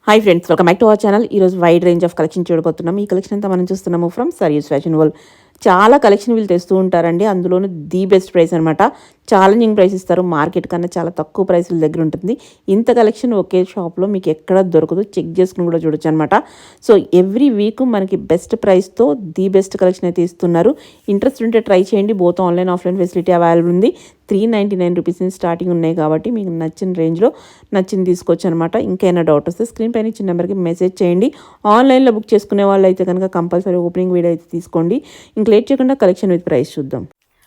Hi friends, welcome back to our channel. ఈరోజు wide range of collection చూడబోతున్నాం. ఈ collection అంతా మనం చూస్తున్నాము ఫ్రమ్ సరీస్ ఫ్యాషన్ వరల్డ్. చాలా కలెక్షన్ వీళ్ళు తెస్తూ ఉంటారండి. అందులోనూ ది బెస్ట్ ప్రైస్ అనమాట. ఛాలెంజింగ్ ప్రైస్ ఇస్తారు. మార్కెట్ కన్నా చాలా తక్కువ ప్రైస్ వీళ్ళ దగ్గర ఉంటుంది. ఇంత కలెక్షన్ ఒకే షాప్లో మీకు ఎక్కడ దొరకదు. చెక్ చేసుకుని కూడా చూడొచ్చు అనమాట. సో ఎవ్రీ వీక్ మనకి బెస్ట్ ప్రైస్తో ది బెస్ట్ కలెక్షన్ అయితే ఇస్తున్నారు. ఇంట్రెస్ట్ ఉంటే ట్రై చేయండి. Both online offline facility available ఉంది. 399 రూపీస్ నుంచి స్టార్టింగ్ ఉన్నాయి కాబట్టి మీకు నచ్చిన రేంజ్లో నచ్చింది తీసుకోవచ్చు అనమాట. ఇంకైనా డౌట్ వస్తే స్క్రీన్ పైన ఇచ్చిన నెంబర్కి మెసేజ్ చేయండి. ఆన్లైన్లో బుక్ చేసుకునే వాళ్ళు అయితే కనుక కంపల్సరీ ఓపెనింగ్ వీడియో అయితే తీసుకోండి. ఇంక లేట్ చేయకుండా కలెక్షన్ విత్ ప్రైస్ చూద్దాం.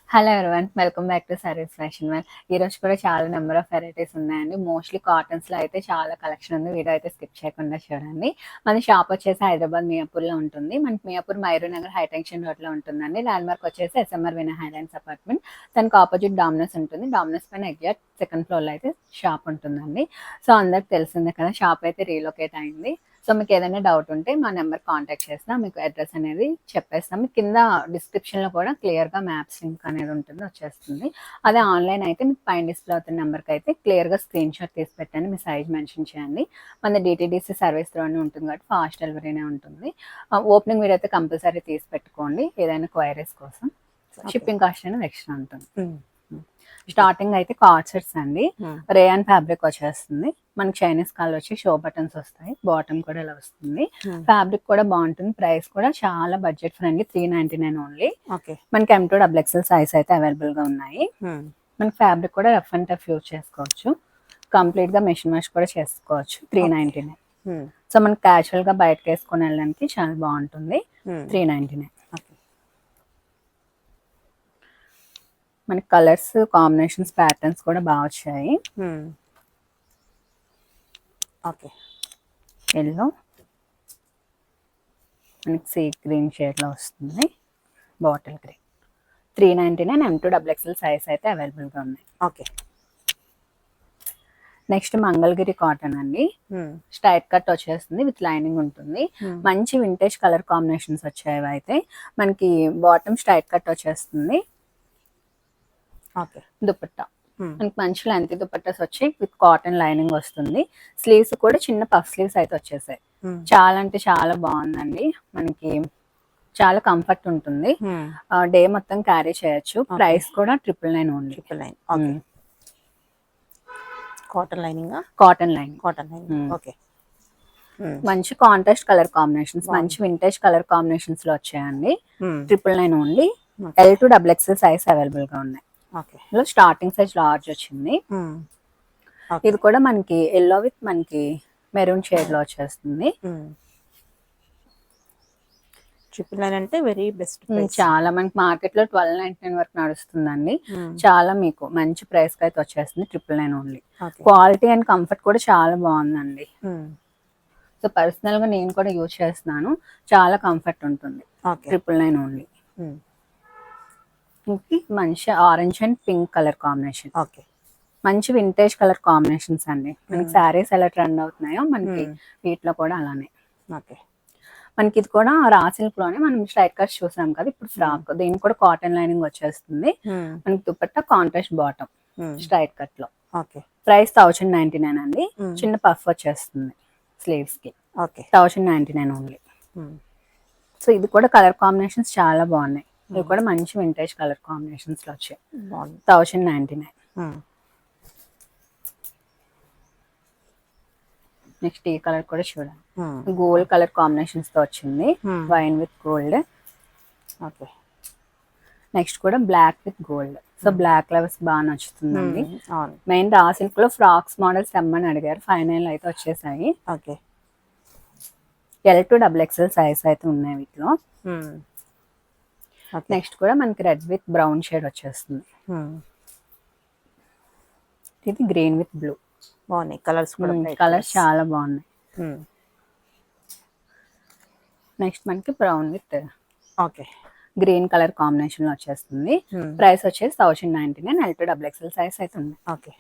Hello everyone, welcome back to sarees fashion world. ఈ రోజు కూడా చాలా నెంబర్ ఆఫ్ వెరైటీస్ ఉన్నాయండి. మోస్ట్లీ కాటన్స్ లో అయితే చాలా కలెక్షన్ ఉంది. వీడియో అయితే స్కిప్ చేయకుండా చూడండి. మన షాప్ వచ్చేసి హైదరాబాద్ మియాపూర్ లో ఉంటుంది. మనకి మియాపూర్ మైరూ నగర్ హైటెన్షన్ రోడ్ లో ఉంటుందండి. ల్యాండ్ మార్క్ వచ్చేసి ఎస్ఎంఆర్ వినయ్ హైలాండ్స్ అపార్ట్మెంట్. దానికి ఆపోజిట్ డామినోస్ ఉంటుంది. డామినోస్ పైన ఎగ్జాక్ట్ సెకండ్ ఫ్లోర్ లో అయితే షాప్ ఉంటుందండి. సో అందరికి తెలిసిందే కదా, షాప్ అయితే రీలొకేట్ అయింది. సో మీకు ఏదైనా డౌట్ ఉంటే మా నెంబర్ కాంటాక్ట్ చేసినా మీకు అడ్రస్ అనేది చెప్పేస్తాం. మీకు కింద డిస్క్రిప్షన్లో కూడా క్లియర్గా మ్యాప్స్ లింక్ అనేది ఉంటుంది, వచ్చేస్తుంది. అదే ఆన్లైన్ అయితే మీకు పైన డిస్ప్లే అవుతున్న నెంబర్కి అయితే క్లియర్గా స్క్రీన్ షాట్ తీసి పెట్టండి. మీ సైజ్ మెన్షన్ చేయండి. మన డిటీడీసీ సర్వీస్ త్రోనే ఉంటుంది కాబట్టి ఫాస్ట్ డెలివరీనే ఉంటుంది. ఓపెనింగ్ మీరు అయితే కంపల్సరీ తీసి పెట్టుకోండి ఏదైనా క్వైరీస్ కోసం. షిప్పింగ్ కాస్ట్ అనేది ఎక్స్ట్రా ఉంటుంది. స్టార్టింగ్ అయితే కార్డ్ సెట్స్ అండి. రేయాన్ ఫ్యాబ్రిక్ వచ్చేస్తుంది. మనకి చైనీస్ కాల్ వచ్చి షో బటన్స్ వస్తాయి. బాటమ్ కూడా ఇలా వస్తుంది. ఫ్యాబ్రిక్ కూడా బాగుంటుంది. ప్రైస్ కూడా చాలా బడ్జెట్ ఫ్రెండ్లీ, 399 ఓన్లీ. మనకి M2 XXL సైజ్ అయితే అవైలబుల్ గా ఉన్నాయి. మనకి ఫ్యాబ్రిక్ కూడా రఫ్ అండ్ టఫ్ యూజ్ చేసుకోవచ్చు. కంప్లీట్ గా మెషిన్ వాష్ కూడా చేసుకోవచ్చు. 399. సో మనకి క్యాజువల్ గా బయటకు వేసుకొని వెళ్ళడానికి చాలా బాగుంటుంది. 399. మనకి కలర్స్ కాంబినేషన్స్ ప్యాటర్న్స్ కూడా బాగా వచ్చాయి. ఓకే, ఎల్లో మనకి సీ గ్రీన్ షేడ్ లో వస్తుంది. Bottle green 399. M2 XXL size అయితే అవైలబుల్ గా ఉన్నాయి. ఓకే. నెక్స్ట్ మంగళగిరి కాటన్ అండి. స్ట్రైట్ కట్ వచ్చేస్తుంది, విత్ లైనింగ్ ఉంటుంది. మంచి వింటేజ్ కలర్ కాంబినేషన్స్ వచ్చాయి. అయితే మనకి బాటమ్ స్ట్రైట్ కట్ వచ్చేస్తుంది. దుపట్టా మనకి మంచి లెంత్ దుపట్టాస్ వచ్చి విత్ కాటన్ లైనింగ్ వస్తుంది. స్లీవ్స్ కూడా చిన్న పఫ్ స్లీవ్స్ అయితే వచ్చేసాయి. చాలా అంటే చాలా బాగుందండి. మనకి చాలా కంఫర్ట్ ఉంటుంది. డే మొత్తం క్యారీ చేయొచ్చు. ప్రైస్ కూడా 999 only. 999. Cotton lining. Cotton lining. Cotton lining. Okay. మంచి కాంట్రాస్ట్ కలర్ కాంబినేషన్స్, మంచి వింటేజ్ కలర్ కాంబినేషన్స్ లో వచ్చాయండి. 999 only. L2 XXL size available గా ఉన్నాయి. స్టార్టింగ్ సైజ్ లార్జ్ వచ్చింది. ఇది కూడా మనకి ఎల్లో విత్ మనకి మెరూన్ షేడ్ లో వచ్చేస్తుంది. 999 అంటే వెరీ బెస్ట్. చాలా మనకి మార్కెట్ లో 1299 వరకు నడుస్తుందండి. చాలా మీకు మంచి ప్రైస్ కి అయితే వచ్చేస్తుంది. 999 ఓన్లీ. క్వాలిటీ అండ్ కంఫర్ట్ కూడా చాలా బాగుందండి. సో పర్సనల్ గా నేను కూడా యూజ్ చేస్తున్నాను. చాలా కంఫర్ట్ ఉంటుంది. 999 ఓన్లీ. మంచి orange and pink colour combination. Okay. మంచి వింటేజ్ కలర్ కాంబినేషన్స్ అండి. మనకి శారీస్ ఎలా ట్రెండ్ అవుతున్నాయో మనకి వీటిలో కూడా అలానే. ఓకే. మనకి ఇది కూడా రా సిల్క్ లోనే మనం స్ట్రైట్ కట్ చూసాం కదా, ఇప్పుడు ఫ్రాక్. దీనికి కూడా కాటన్ లైనింగ్ వచ్చేస్తుంది. మనకి dupatta contrast bottom straight cut లో. ఓకే. ప్రైస్ 1099 అండి. చిన్న పఫ్ వచ్చేస్తుంది స్లీవ్స్ కి. ఓకే. 1099 ఓన్లీ. సో ఇది కూడా కలర్ కాంబినేషన్స్ చాలా బాగున్నాయి. ఇవి కూడా మంచి వింటేజ్ కలర్ కాంబినేషన్స్ లో వచ్చాయి. 1099. నెక్స్ట్ ఈ కలర్ కూడా చూడండి. గోల్డ్ కలర్ కాంబినేషన్స్ తో వచ్చింది. Wine with gold. Okay. Next కూడా black with gold. So black levels బాగా నచ్చుతుందండి. మెయిన్ రా సిల్క్ లో ఫ్రాక్స్ మోడల్స్ తెమ్మని అడిగారు. ఫైనల్ అయితే వచ్చేసాయి. ఓకే. L2 XXL సైజ్ అయితే ఉన్నాయి వీటిలో. నెక్స్ట్ కూడా మనకి రెడ్ విత్ బ్రౌన్ షేడ్ వచ్చేస్తుంది. ఇది గ్రీన్ విత్ బ్లూ. బాగున్నాయి కలర్స్ కూడా. కలర్స్ చాలా బాగున్నాయి. నెక్స్ట్ మనకి brown with okay green colour combination లో వచ్చేస్తుంది. ప్రైస్ వచ్చేసి 1099. L2 XXL సైజ్ అయితే ఉంది. ఓకే.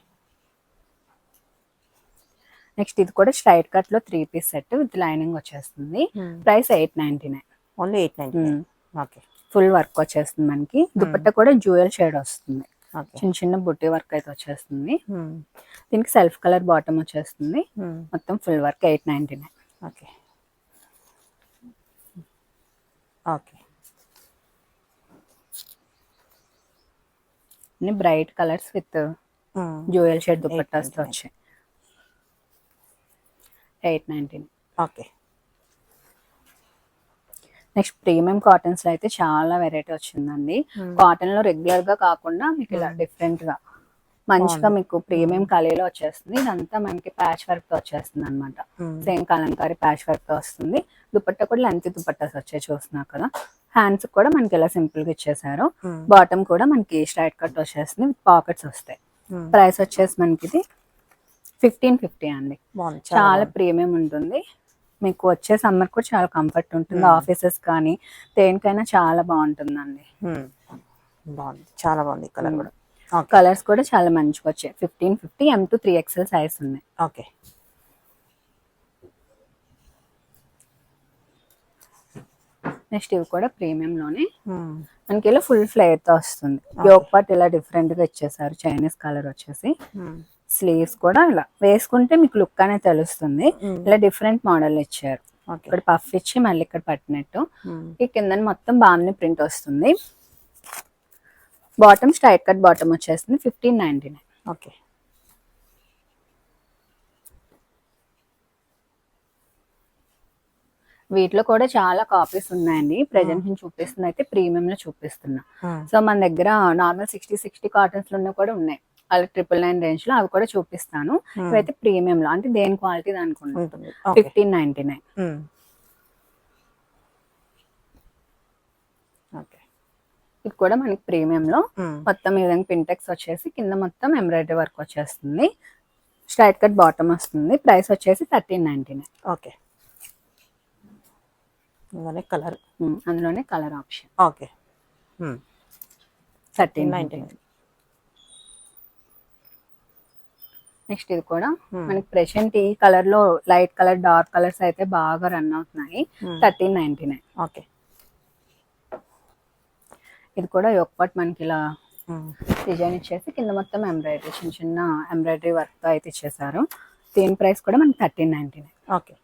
నెక్స్ట్ ఇది కూడా స్ట్రైట్ కట్ లో 3 పీస్ సెట్ విత్ లైనింగ్ వచ్చేస్తుంది. Price 899. Only 899. Okay. Full work వచ్చేస్తుంది. మనకి దుపట్టా కూడా జ్యువెల్ షేడ్ వస్తుంది. ఓకే. చిన్న చిన్న బుట్టి వర్క్ అయితే వచ్చేస్తుంది. దీనికి సెల్ఫ్ కలర్ బాటమ్ వచ్చేస్తుంది. మొత్తం ఫుల్ వర్క్ 899. ఓకే. ఓకే. అన్ని bright colours with jewel shade దుపట్టాస్తో వచ్చాయి. 899. ఓకే. నెక్స్ట్ ప్రీమియం కాటన్స్ లో అయితే చాలా వెరైటీ వచ్చిందండి. కాటన్ లో రెగ్యులర్ గా కాకుండా మీకు ఇలా డిఫరెంట్ గా మంచిగా మీకు ప్రీమియం కలీలో వచ్చేస్తుంది. ఇదంతా మనకి ప్యాచ్ వర్క్ తో వచ్చేస్తుంది అనమాట. సేమ్ కలంకారీ ప్యాచ్ వర్క్ తో వస్తుంది. దుపట్టా కూడా లెంత్ దుపట్టాస్ వచ్చాయి చూస్తున్నా కదా. హ్యాండ్స్ కూడా మనకి ఇలా సింపుల్ గా ఇచ్చేసారు. బాటమ్ కూడా మనకి స్ట్రైట్ కట్ వచ్చేస్తుంది విత్ పాకెట్స్ వస్తాయి. ప్రైస్ వచ్చేసి మనకి ఇది 1550 అండి. చాలా ప్రీమియం ఉంటుంది. మీకు వచ్చే సమ్మర్ కూడా చాలా కంఫర్ట్ ఉంటుంది. ఆఫీసెస్ కానీ దేనికైనా చాలా బాగుంటుందండి. బాగుంది, చాలా బాగుంది కలర్ కూడా. కలర్స్ కూడా చాలా మంచిగా వచ్చాయి. 1550 M to 3XL సైజ్ ఉన్నాయి. ఓకే. నెక్స్ట్ ఇవి కూడా ప్రీమియం లోనే మనకి ఇలా ఫుల్ ఫ్లేర్ తో వస్తుంది. యోక్ పార్ట్ ఇలా డిఫరెంట్ గా ఇచ్చేసారు. చైనీస్ కలర్ వచ్చేసి స్లీవ్స్ కూడా ఇలా వేసుకుంటే మీకు లుక్ అనేది తెలుస్తుంది. ఇలా డిఫరెంట్ మోడల్ ఇచ్చారు. ఇక్కడ పఫ్ ఇచ్చి మళ్ళీ ఇక్కడ పట్టినట్టు. ఈ కింద మొత్తం బామ్ని ప్రింట్ వస్తుంది. బాటమ్ స్ట్రైట్ కట్ బాటమ్ వచ్చేస్తుంది 1599. ఓకే. వీటిలో కూడా చాలా కాపీస్ ఉన్నాయండి. ప్రెజెంట్ నేను చూపిస్తుంది అయితే ప్రీమియం లో చూపిస్తున్నా. సో మన దగ్గర నార్మల్ 60 కాటన్స్ లో కూడా ఉన్నాయి. అలా 999 రేంజ్ లో అవి కూడా చూపిస్తాను. ఇవైతే ప్రీమియం లో అంటే దేని క్వాలిటీ దానికి ఉంటుంది. 1599. ఇది కూడా మనకి ప్రీమియం లో మొత్తం ఈ విధంగా పింటెక్స్ వచ్చేసి కింద మొత్తం ఎంబ్రాయిడరీ వర్క్ వచ్చేస్తుంది. స్ట్రైట్ కట్ బాటమ్ వస్తుంది. ప్రైస్ వచ్చేసి 1399. ఓకే. కలర్ అందులోనే కలర్ ఆప్షన్. ఓకే. 1399. నెక్స్ట్ ఇది కూడా మనకి ప్రెసెంట్ ఈ కలర్ లో లైట్ కలర్ డార్క్ కలర్స్ అయితే బాగా రన్ అవుతున్నాయి. 1399. ఓకే. ఇది కూడా యోక్ పార్ట్ మనకి ఇలా డిజైన్ ఇచ్చేసి కింద మొత్తం ఎంబ్రాయిడరీ చిన్న చిన్న ఎంబ్రాయిడరీ వర్క్ తో అయితే ఇచ్చేసారు. దీని ప్రైస్ కూడా మనకి 1399. ఓకే.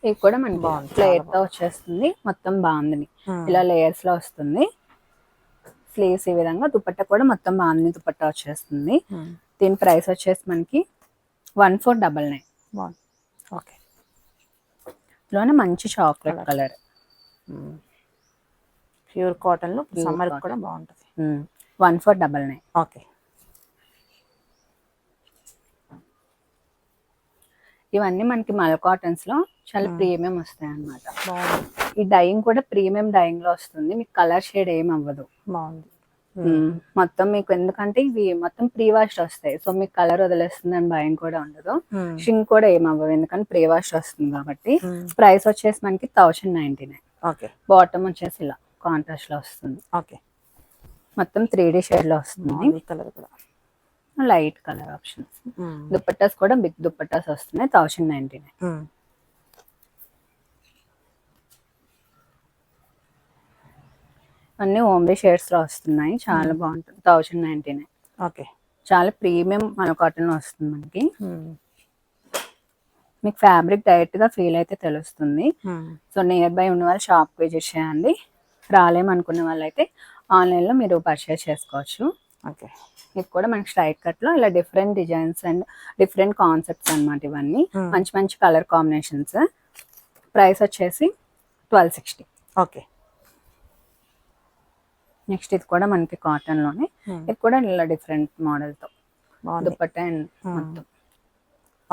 ఇది కూడా మనకి ఫ్లేర్ తో వచ్చేస్తుంది. మొత్తం బాగుంది ఇలా లేయర్స్ లో వస్తుంది. స్లీవ్స్ ఈ విధంగా దుపట్టా కూడా మొత్తం బాగుంది దుపట్టా వచ్చేస్తుంది. దీని ప్రైస్ వచ్చేసి మనకి 1499. ఓకే. లోనే మంచి చాక్లెట్ కలర్ ప్యూర్ కాటన్ లో సమ్మర్ కూడా బాగుంటుంది. 1499. ఓకే. ఇవన్నీ మనకి మల్ కాటన్స్ లో చాలా ప్రీమియం వస్తాయి అన్నమాట. ఈ డైయింగ్ కూడా ప్రీమియం డైయింగ్ లో వస్తుంది. మీకు కలర్ షేడ్ ఏం అవ్వదు. బాగుంది మొత్తం మీకు ఎందుకంటే ఇవి మొత్తం ప్రీ వాష్ వస్తాయి. సో మీకు కలర్ వదిలేస్తుంది అని భయం కూడా ఉండదు. షింక్ కూడా ఏం అవ్వదు ఎందుకంటే ప్రీ వాష్ వస్తుంది కాబట్టి. ప్రైస్ వచ్చేసి మనకి 1099. ఓకే. బాటమ్ వచ్చేసి ఇలా కాంట్రాస్ట్ లో వస్తుంది. ఓకే. మొత్తం 3D షేడ్ లో వస్తుంది. కలర్ కూడా లైట్ కలర్ ఆప్షన్స్. దుపట్టాస్ కూడా బిగ్ దుపట్టాస్ వస్తున్నాయి 1099. అన్ని ఓమ్లీ షేడ్స్ లో వస్తున్నాయి. చాలా బాగుంటుంది. 1099. ఓకే. చాలా ప్రీమియం మన కాటన్ లో వస్తుంది మనకి. మీకు ఫ్యాబ్రిక్ డైరెక్ట్ గా ఫీల్ అయితే తెలుస్తుంది. సో నియర్ బై ఉన్న వాళ్ళు షాప్ విజిట్ చేయండి. రాలేమనుకున్న వాళ్ళు అయితే ఆన్లైన్ లో మీరు పర్చేస్ చేసుకోవచ్చు. ఓకే. ఇది కూడా మనకి స్ట్రైట్ కట్ లో ఇలా different designs and different concepts అన్నమాట. ఇవన్నీ మంచి మంచి కలర్ కాంబినేషన్స్. ప్రైస్ వచ్చేసి 1260. ఓకే. నెక్స్ట్ ఇది కూడా మనకి కాటన్ లోనే. ఇది కూడా ఇలా డిఫరెంట్ మోడల్ తో దుపట్టా అండ్ మొత్తం.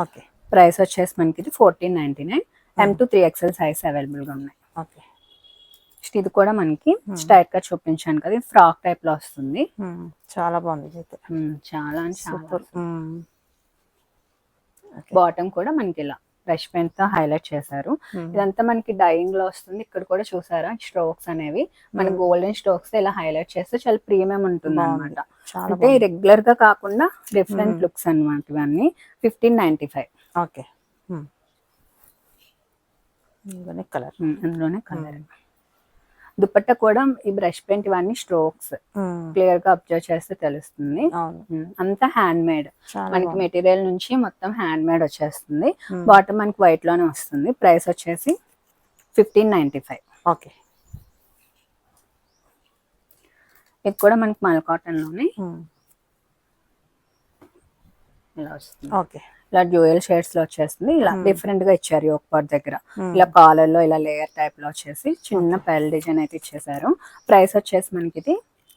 ఓకే. ప్రైస్ వచ్చేసి మనకి ఇది 1499. M to 3XL size available గా ఉన్నాయి. ఓకే. ఇది కూడా మనకి స్ట్రైట్ గా చూపించాను కదా, ఇది ఫ్రాక్ టైప్ లో వస్తుంది. చాలా బాగుంది. చాలా సూపర్. బాటమ్ కూడా మనకి ఇలా బ్రష్ పెన్ తో హైలైట్ చేశారు. ఇదంతా మనకి డైయింగ్ లో వస్తుంది. ఇక్కడ కూడా చూసారా స్ట్రోక్స్ అనేవి మన గోల్డెన్ స్ట్రోక్స్ ఇలా హైలైట్ చేస్తే చాలా ప్రీమియం ఉంటుంది అనమాట. అంటే రెగ్యులర్ గా కాకుండా డిఫరెంట్ లుక్స్ అన్నమాట. ఇవన్నీ 1595. ఓకే. అందులోనే కలర్ దుపట్టా కూడా ఈ బ్రష్ పెయింట్ ఇవన్నీ స్ట్రోక్స్ క్లియర్ గా అబ్జర్వ్ చేస్తే తెలుస్తుంది. అంతా హ్యాండ్ మేడ్, మనకి మెటీరియల్ నుంచి మొత్తం హ్యాండ్ మేడ్ వచ్చేస్తుంది. బాటమ్ మనకి వైట్ లోనే వస్తుంది. ప్రైస్ వచ్చేసి 1595. ఓకే. ఇది కూడా మనకి మల్ కాటన్ లోనే ఇలా వస్తుంది. ఓకే. ఇలా డ్యూయల్ షేడ్స్ లో వచ్చేస్తుంది. ఇలా డిఫరెంట్ గా ఇచ్చారు యోక్ పార్ట్ దగ్గర. ఇలా కాలర్ లో ఇలా లేయర్ టైప్ లో వచ్చేసి చిన్న పెల్ డిజైన్ అయితే ఇచ్చేసారు. ప్రైస్ వచ్చేసి మనకి ఇది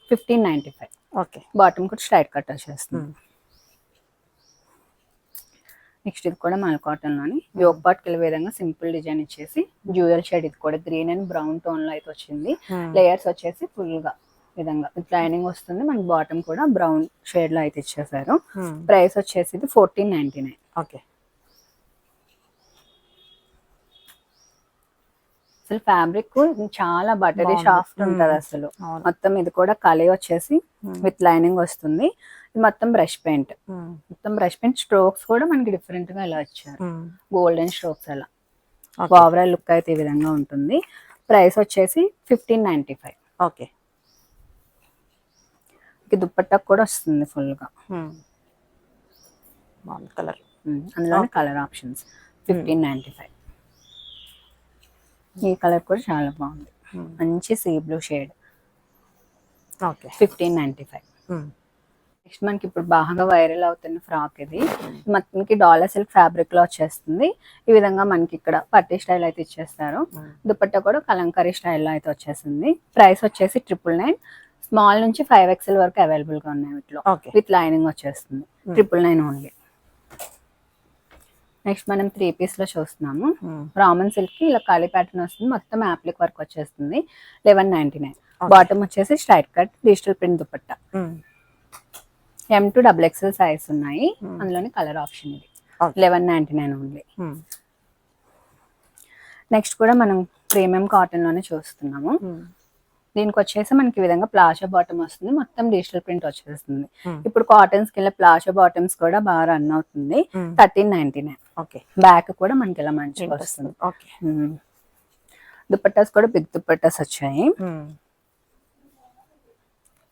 1595. ఓకే. బాటమ్ కూడా స్ట్రైట్ కట్ వచ్చేస్తుంది. నెక్స్ట్ ఇది కూడా మల్ కాటన్ లోని యోక్ పార్ట్ కి విధంగా సింపుల్ డిజైన్ ఇచ్చేసి డ్యూయల్ షేడ్, ఇది కూడా గ్రీన్ అండ్ బ్రౌన్ టోన్ లో అయితే వచ్చింది. లేయర్స్ వచ్చేసి ఫుల్ గా విధంగా లైనింగ్ వస్తుంది. మనకి బాటమ్ కూడా బ్రౌన్ షేడ్ లో అయితే ఇచ్చేసారు. ప్రైస్ వచ్చేసి ఇది 1499. ఓకే. అసలు ఫ్యాబ్రిక్ చాలా బటరీ సాఫ్ట్ ఉంటది అసలు. మొత్తం ఇది కూడా కలీ వచ్చేసి విత్ లైనింగ్ వస్తుంది. ఇది మొత్తం బ్రష్ పెయింట్, మొత్తం బ్రష్ పెయింట్ స్ట్రోక్స్ కూడా మనకి డిఫరెంట్ గా ఇలా వచ్చారు. గోల్డెన్ స్ట్రోక్స్ అలా ఓవరాల్ లుక్ అయితే ఈ విధంగా ఉంటుంది. ప్రైస్ వచ్చేసి 1595. ఓకే. దుపట్టా కూడా వస్తుంది ఫుల్ గా. కలర్ అందులోనే కలర్ ఆప్షన్స్ 1595. ఈ కలర్ కూడా చాలా బాగుంది, మంచి sea blue shade. Okay. 1595. Next మనకి ఇప్పుడు బాగా వైరల్ అవుతున్న ఫ్రాక్ ఇది. మనకి డాలర్ సిల్క్ ఫ్యాబ్రిక్ లో వచ్చేస్తుంది. ఈ విధంగా మనకి ఇక్కడ పట్టీ స్టైల్ అయితే ఇచ్చేస్తారు. దుపట్టా కూడా కలంకారీ స్టైల్లో అయితే వచ్చేసింది. ప్రైస్ వచ్చేసి 999. స్మాల్ నుంచి 5XL వరకు అవైలబుల్ గా ఉన్నాయి వీటిలో. విత్ లైనింగ్ వచ్చేస్తుంది. 999 ఓన్లీ. నెక్స్ట్ మనం 3 పీస్ లో చూస్తున్నాము. రామన్ సిల్క్ కి ఇలా ఖాళీ ప్యాటర్న్ వస్తుంది. మొత్తం యాప్లిక్ వర్క్ వచ్చేస్తుంది. 1199. బాటమ్ వచ్చేసి straight cut digital print dupatta. M to XXL size ఉన్నాయి. అందులోని కలర్ ఆప్షన్ ఇది. 1199 ఓన్లీ. నెక్స్ట్ కూడా మనం ప్రీమియం కాటన్ లోనే చూస్తున్నాము. దీనికి వచ్చేసి మనకి ఈ విధంగా ప్లాజో బాటమ్ వస్తుంది. మొత్తం డిజిటల్ ప్రింట్ వచ్చేస్తుంది. ఇప్పుడు కాటన్స్ కి ప్లాజో బాటమ్స్ కూడా బాగా రన్ అవుతుంది. 1399. ఓకే. బ్యాక్ కూడా మనకి ఇలా మంచిగా వస్తుంది. ఓకే. దుపట్టాస్ కూడా బిగ్ దుపట్టాస్ వచ్చాయి.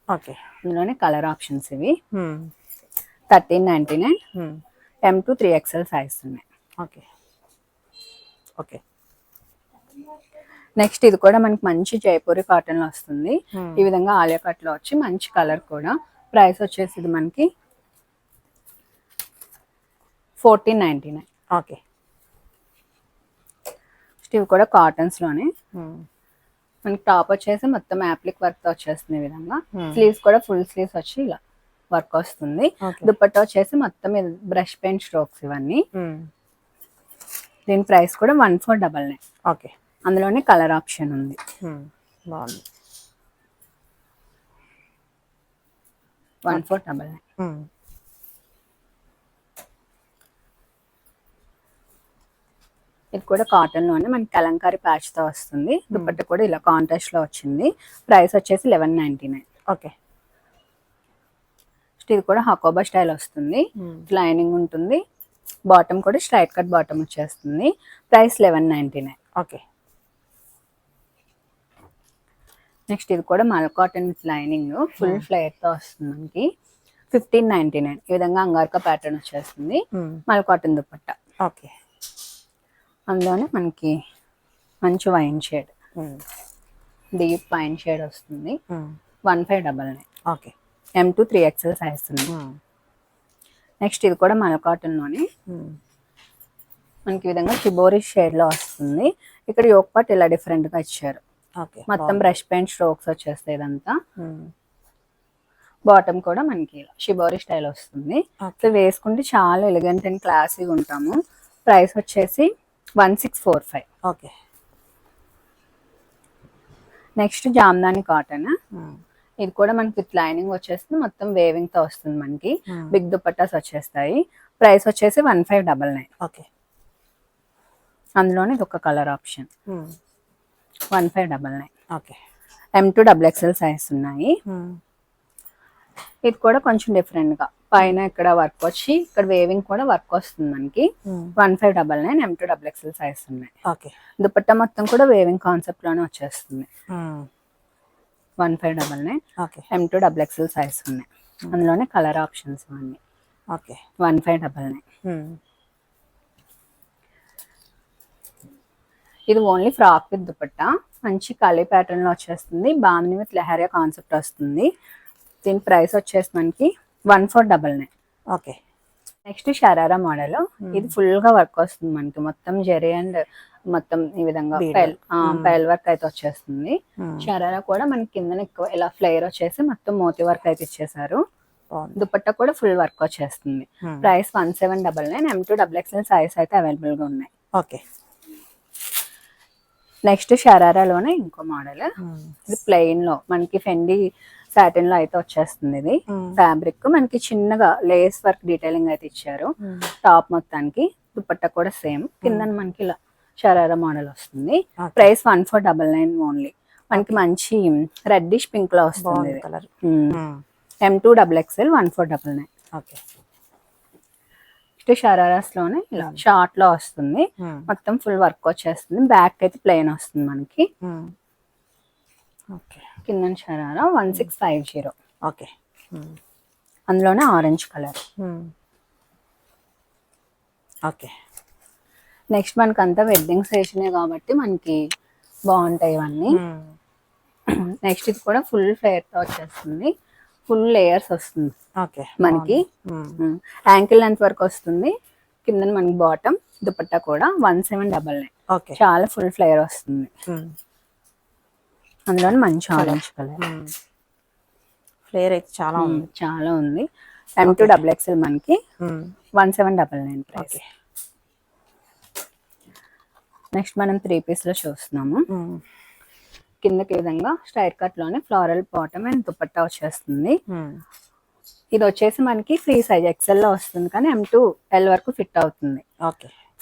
ఓకే. ఇందులోనే కలర్ ఆప్షన్స్ ఇవి. 1399. M to 3XL సైజ్ ఉన్నాయి. ఓకే. ఓకే. నెక్స్ట్ ఇది కూడా మనకి మంచి జైపూరి కాటన్ లో వస్తుంది. ఈ విధంగా ఆలియా కట్ లో వచ్చి మంచి కలర్ కూడా. ప్రైస్ వచ్చేసి ఇది మనకి 1499. ఓకే. ఇవి కూడా కాటన్స్ లోనే మనకి టాప్ వచ్చేసి మొత్తం యాప్లిక్ వర్క్ తో వచ్చేస్తుంది. ఈ విధంగా స్లీవ్స్ కూడా ఫుల్ స్లీవ్స్ వచ్చి ఇలా వర్క్ వస్తుంది. దుపట్టా వచ్చేసి మొత్తం బ్రష్ పెయింట్ స్ట్రోక్స్ ఇవన్నీ. దీని ప్రైస్ కూడా 1499. ఓకే. అందులోనే కలర్ ఆప్షన్ ఉంది. బాగుంది. 1499. ఇది కూడా కాటన్ లోనే మనకి కలంకారీ ప్యాచ్ తో వస్తుంది. దుపట్టా కూడా ఇలా కాంట్రాస్ట్ లో వచ్చింది. ప్రైస్ వచ్చేసి 1199. ఓకే. ఇది కూడా హకోబా స్టైల్ వస్తుంది. లైనింగ్ ఉంటుంది. బాటమ్ కూడా స్ట్రైట్ కట్ బాటమ్ వచ్చేస్తుంది. ప్రైస్ 1199. ఓకే. నెక్స్ట్ ఇది కూడా mul cotton with lining full flare తో వస్తుంది మనకి. 1599. ఈ విధంగా అంగార్కా ప్యాటర్న్ వచ్చేస్తుంది. మల్ కాటన్ దుపట్టా. ఓకే. అందులోనే మనకి మంచి wine shade, deep wine shade వస్తుంది. 1599. Okay. M to 3XL size ఉంది. నెక్స్ట్ ఇది కూడా మల్ కాటన్ లోనే మనకి ఈ విధంగా షిబోరి షేడ్ లో వస్తుంది. ఇక్కడ యోక్ పార్ట్ ఇలా డిఫరెంట్ గా ఇచ్చారు. మొత్తం బ్రష్ పెయింట్ స్ట్రోక్స్ వచ్చేస్తాయి ఇదంతా. బాటమ్ కూడా మనకి షిబోరి స్టైల్ వస్తుంది. సో వేసుకుంటే చాలా ఎలిగెంట్ అండ్ క్లాసీగా ఉంటాము. ప్రైస్ వచ్చేసి 1645. ఓకే. Next Jamdani cotton. ఇది కూడా మనకి విత్ లైనింగ్ వచ్చేస్తుంది. మొత్తం వేవింగ్ తో వస్తుంది. మనకి బిగ్ దుపట్టాస్ వచ్చేస్తాయి. ప్రైస్ వచ్చేసి 1599. ఓకే. అందులోనే ఇది ఒక colour option. 1599. Okay. M to XXL size ఉన్నాయి. ఇది కూడా కొంచెం డిఫరెంట్ గా పైన ఇక్కడ వర్క్ వచ్చి ఇక్కడ వేవింగ్ కూడా వర్క్ వస్తుంది మనకి. 1599. M to XXL సైజ్ ఉన్నాయి. ఓకే. దుపట్టా మొత్తం కూడా వేవింగ్ కాన్సెప్ట్ లోనే వచ్చేస్తుంది. 1599. ఓకే. M2 XXL సైజ్ ఉన్నాయి. అందులోనే కలర్ ఆప్షన్స్ అన్నీ. ఓకే. 1599. ఇది ఓన్లీ ఫ్రాక్ విత్ దుపట్టా, మంచి కలీ ప్యాటర్న్ లో వచ్చేస్తుంది. బాందిని విత్ లెహరియా కాన్సెప్ట్ వస్తుంది. దీని ప్రైస్ వచ్చేసి మనకి 1499. ఓకే. Next sharara model. ఇది ఫుల్ గా వర్క్ వస్తుంది మనకి, మొత్తం జెరీ అండ్ మొత్తం ఈ విధంగా పైల్ వర్క్ అయితే వచ్చేస్తుంది. షరారా కూడా మనకి కింద ఎక్కువ ఇలా ఫ్లేయర్ వచ్చేసి మొత్తం మోతీ వర్క్ అయితే ఇచ్చేసారు. దుపట్టా కూడా ఫుల్ వర్క్ వచ్చేస్తుంది. ప్రైస్ 1799. M2 XXL సైజ్ అయితే అవైలబుల్ గా ఉన్నాయి. ఓకే. నెక్స్ట్ షరారాలోనే ఇంకో మోడల్. ఇది ప్లెయిన్ లో మనకి ఫెండి సాటిన్ లో అయితే వచ్చేస్తుంది. ఇది ఫ్యాబ్రిక్ మనకి చిన్నగా లేస్ వర్క్ డీటెయిలింగ్ అయితే ఇచ్చారు టాప్ మొత్తానికి. దుపట్టా కూడా సేమ్, కింద మనకి ఇలా షరారా మోడల్ వస్తుంది. Price 1499 only. మనకి మంచి రెడ్డిష్ పింక్ లో వస్తుంది colour. M2 XXL 1499. Okay. Shararas లోనే ఇలా షార్ట్ లో వస్తుంది, మొత్తం ఫుల్ వర్క్ వచ్చేస్తుంది. బ్యాక్ అయితే ప్లెయిన్ వస్తుంది మనకి. కింద షరారా 1650. ఓకే. అందులోనే ఆరెంజ్ కలర్. ఓకే. నెక్స్ట్ మనకి అంతా వెడ్డింగ్ సెషనే కాబట్టి మనకి బాగుంటాయి ఇవన్నీ. నెక్స్ట్ ఇది కూడా ఫుల్ ఫ్లేయర్ తో వచ్చేస్తుంది, ఫుల్ లేయర్స్ వస్తుంది మనకి. యాంకిల్ లెంత్ వరకు వస్తుంది. కింద మనకి బాటమ్, దుపట్టా కూడా 1799. చాలా ఫుల్ ఫ్లేయర్ వస్తుంది. అందులో మంచి ఆరెంజ్ కలర్ ఫ్లేయర్ అయితే చాలా ఉంది. M2 XXL మనకి 1799 ప్రైస్. నెక్స్ట్ మనం 3 పీస్ లో చూస్తున్నాము. కిందకి విధంగా స్ట్రైట్ కట్ లోనే ఫ్లోరల్ బాటమ్ అండ్ దుపట్టా వచ్చేస్తుంది. ఇది వచ్చేసి మనకి ఫ్రీ సైజ్ XL లో వస్తుంది, కానీ M2 L వరకు ఫిట్ అవుతుంది.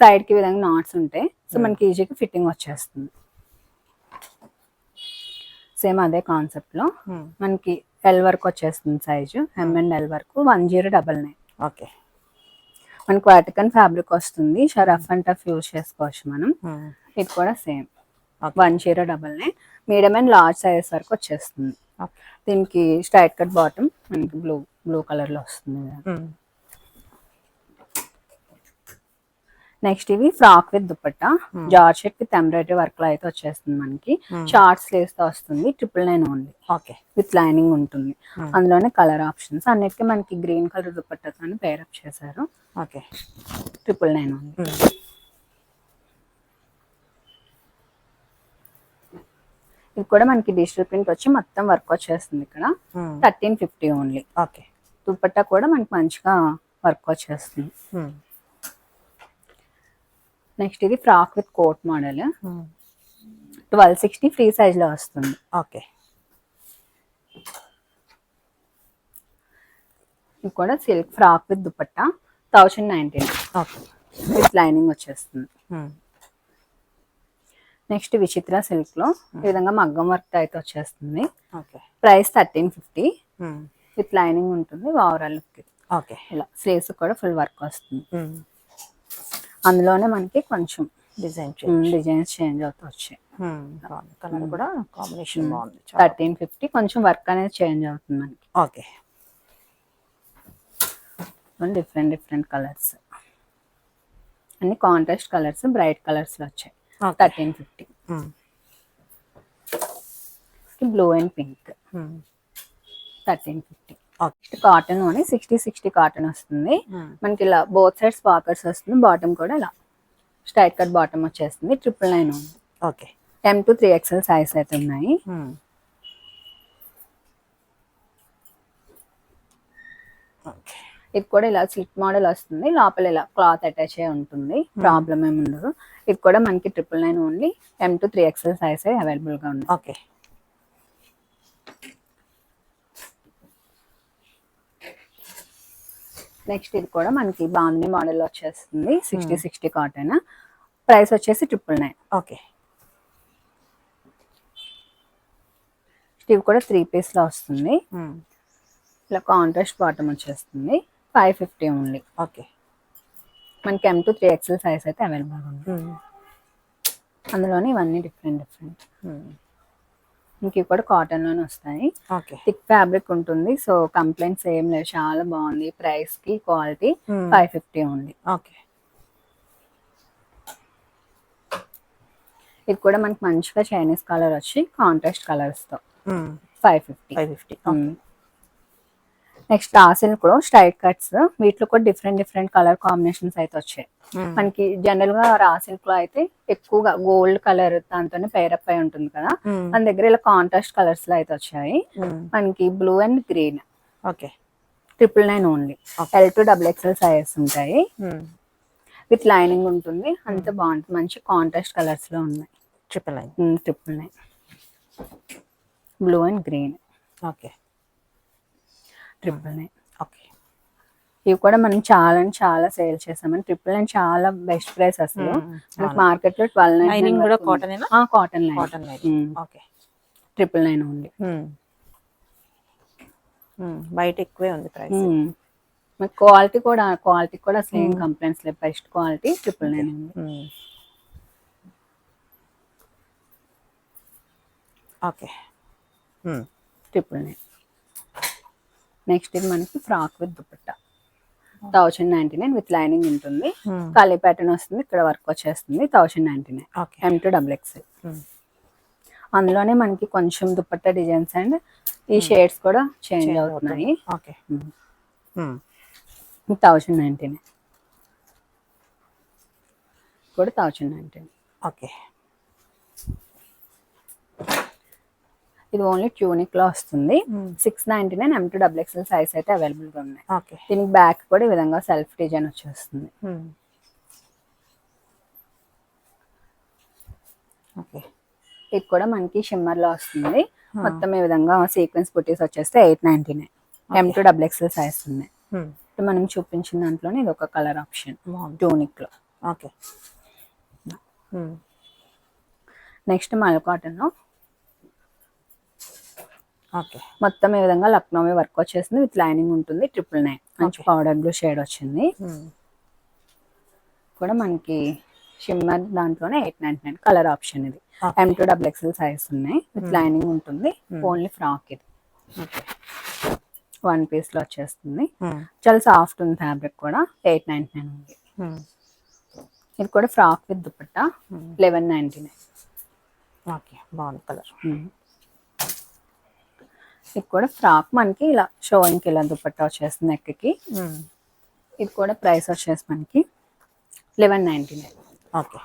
సైడ్ కి విధంగా నాట్స్ ఉంటాయి, సో మనకి ఈజీగా ఫిట్టింగ్ వచ్చేస్తుంది. సేమ్ అదే కాన్సెప్ట్ లో మనకి L వరకు వచ్చేస్తుంది సైజు. M అండ్ L వరకు 1099. ఓకే. మనకి వాటికన్ ఫ్యాబ్రిక్ వస్తుంది, రఫ్ అండ్ టఫ్ యూజ్ చేసుకోవచ్చు మనం. ఇది కూడా same 1099. Medium and large size వరకు వచ్చేస్తుంది. దీనికి స్ట్రైట్ కట్ బాటమ్ మనకి బ్లూ కలర్ లో వస్తుంది. నెక్స్ట్ ఇవి frock with dupatta, georgette with embroidery work లో అయితే వచ్చేస్తుంది మనకి. షార్ట్ స్లీవ్స్ తో వస్తుంది. 999 ఓన్లీ. విత్ లైనింగ్ ఉంటుంది. అందులోనే కలర్ ఆప్షన్స్ అన్నిటికీ మనకి గ్రీన్ కలర్ దుపట్టాతో పేరప్ చేశారు. 999 ఓన్లీ. ఇది కూడా మనకి డిజిటల్ ప్రింట్ వచ్చి మొత్తం వర్క్ వచ్చేస్తుంది. ఇక్కడ 1350 ఓన్లీ. దుపట్టా కూడా మనకి మంచిగా వర్క్ వచ్చేస్తుంది. నెక్స్ట్ ఇది frock with coat model. 1260 free size లో వస్తుంది. ఇది కూడా silk frock with dupatta 1019 with lining వచ్చేస్తుంది. నెక్స్ట్ విచిత్ర సిల్క్ లో ఈ విధంగా మగ్గం వర్క్ అయితే వచ్చేస్తుంది. ప్రైస్ 1350 విత్ లైనింగ్ ఉంటుంది. ఓవరాల్ లుక్ ఇలా స్లీవ్స్ కూడా ఫుల్ వర్క్ వస్తుంది. అందులోనే మనకి కొంచెం డిజైన్స్ చేంజ్ అవుతూ వచ్చాయి. కలర్ కూడా కాంబినేషన్ బాగుంది. 1350 కొంచెం వర్క్ అనేది చేంజ్ అవుతుంది మనకి. డిఫరెంట్ కలర్స్ అన్ని కాంట్రాస్ట్ కలర్స్, బ్రైట్ కలర్స్ లో వచ్చాయి. 1350. Blue and pink 1350. కాటన్ అని 60 కాటన్ వస్తుంది మనకి. ఇలా బోత్ సైడ్స్ పాకెట్స్ వస్తుంది. బాటమ్ కూడా ఇలా స్ట్రైట్ కట్ బాటమ్ వచ్చేస్తుంది. 999 ఉంది. M2 3XL సైజ్ అయితే ఉన్నాయి. ఇది కూడా ఇలా స్లిట్ మోడల్ వస్తుంది. లోపల ఇలా క్లాత్ అటాచ్ అయి ఉంటుంది, ప్రాబ్లం ఏమి ఉండదు. ఇది కూడా మనకి 999 only. M2 3XL size available గా ఉంది. నెక్స్ట్ ఇది కూడా మనకి బాందిని మోడల్ వచ్చేస్తుంది. 60 కాటన్. ప్రైస్ వచ్చేసి 999. ఇవి కూడా 3 పీస్ లో వస్తుంది. ఇలా కాంట్రాస్ట్ బాటమ్ వచ్చేస్తుంది. 550 ఓన్లీ. మనకి M2 3XL సైజ్ అయితే అవైలబుల్ ఉంది. అందులోనే ఇవన్నీ డిఫరెంట్. ఇంక కూడా కాటన్ లోనే వస్తాయి. ఓకే. థిక్ ఫ్యాబ్రిక్ ఉంటుంది. సో కంప్లైంట్స్ ఏం లేవు, చాలా బాగుంది. ప్రైస్ కి క్వాలిటీ 550 ఉంది. ఓకే. ఇది కూడా మనకి మంచిగా చైనీస్ కలర్ వచ్చి కాంట్రాస్ట్ కలర్స్ తో 550. 550. నెక్స్ట్ ఆ సిల్క్ లో స్ట్రైట్ కట్స్, వీటిలో కూడా డిఫరెంట్ కలర్ కాంబినేషన్స్ అయితే వచ్చాయి. మనకి జనరల్ గా రా సిల్క్ లో అయితే ఎక్కువగా గోల్డ్ కలర్ దాంతోనే పేరప్ అయి ఉంటుంది కదా, మన దగ్గర ఇలా కాంట్రాస్ట్ కలర్స్ లో అయితే వచ్చాయి. మనకి blue and green. Okay. 999 only. L to XXL sizes ఉంటాయి. విత్ లైనింగ్ ఉంటుంది. అంత బాగుంటుంది. మంచి కాంట్రాస్ట్ కలర్స్ లో ఉన్నాయి. 999. Blue and green. Okay. 999. Okay. ఇవి కూడా మనం చాలా సేల్ చేసామని. 999 చాలా బెస్ట్ ప్రైస్ అసలు. మనకి మార్కెట్ లో 1299 కూడా cotton cotton cotton. Okay. 999 only. బయట ఎక్కువే ఉంది ప్రైస్. మనకి క్వాలిటీ కూడా అసలు ఏం కంప్లైంట్స్ లేవు. బెస్ట్ క్వాలిటీ 999 ఉంది. ఓకే. 999. నెక్స్ట్ ఇది మనకి frock with dupatta 1099 with lining ఉంటుంది. కలీ ప్యాటర్న్ వస్తుంది. ఇక్కడ వర్క్ వచ్చేస్తుంది. 1099. M to XXL. అందులోనే మనకి కొంచెం దుపట్టా డిజైన్స్ అండ్ ఈ షేడ్స్ కూడా చేంజ్ అవుతున్నాయి. 1099 కూడా 1099. ఓకే. ఇది ఓన్లీ ట్యూనిక్ లో వస్తుంది. 699. M to XXL సైజ్ అయితే అవైలబుల్ గా ఉన్నాయి. ఓకే. దీనికి బ్యాక్ కూడా ఈ విధంగా సెల్ఫ్ డిజైన్ వచ్చేస్తుంది. ఓకే. ఇది కూడా మనకి షిమ్మర్ లో వస్తుంది. మొత్తం ఈ విధంగా సీక్వెన్స్ బుటీస్ వచ్చేస్తే 899. M to XXL సైజ్ ఉన్నాయి. మనం చూపించిన దాంట్లోనే ఇది ఒక కలర్ ఆప్షన్ ట్యూనిక్ లో. ఓకే. నెక్స్ట్ మల్ కాటన్ లో ఓకే. మొత్తం ఈ విధంగా లక్నోవి వర్క్ వచ్చేసింది. విత్ లైనింగ్ ఉంటుంది. 999. మంచి పౌడర్ బ్లూ షేడ్ వచ్చింది. కూడా మనకి షిమ్మర్ దాంట్లోనే 899 కలర్ ఆప్షన్. ఇది M to XXL సైజ్ ఉన్నాయి. విత్ లైనింగ్ ఉంటుంది. ఓన్లీ ఫ్రాక్ ఇది. వన్ పీస్ లో వచ్చేస్తుంది. చాలా సాఫ్ట్ ఉంది ఫ్యాబ్రిక్ కూడా. 899 ఉంది. ఇది కూడా ఫ్రాక్ విత్ దుపట్టా 1199. ఓకే. బాగుంది కలర్. ఇది కూడా ఫ్రాక్ మనకి ఇలా షోయింగ్ ఇలా దుపట్టా వచ్చేస్తుంది నెక్కి. ఇది కూడా ప్రైస్ వచ్చేసి మనకి 1199. ఓకే.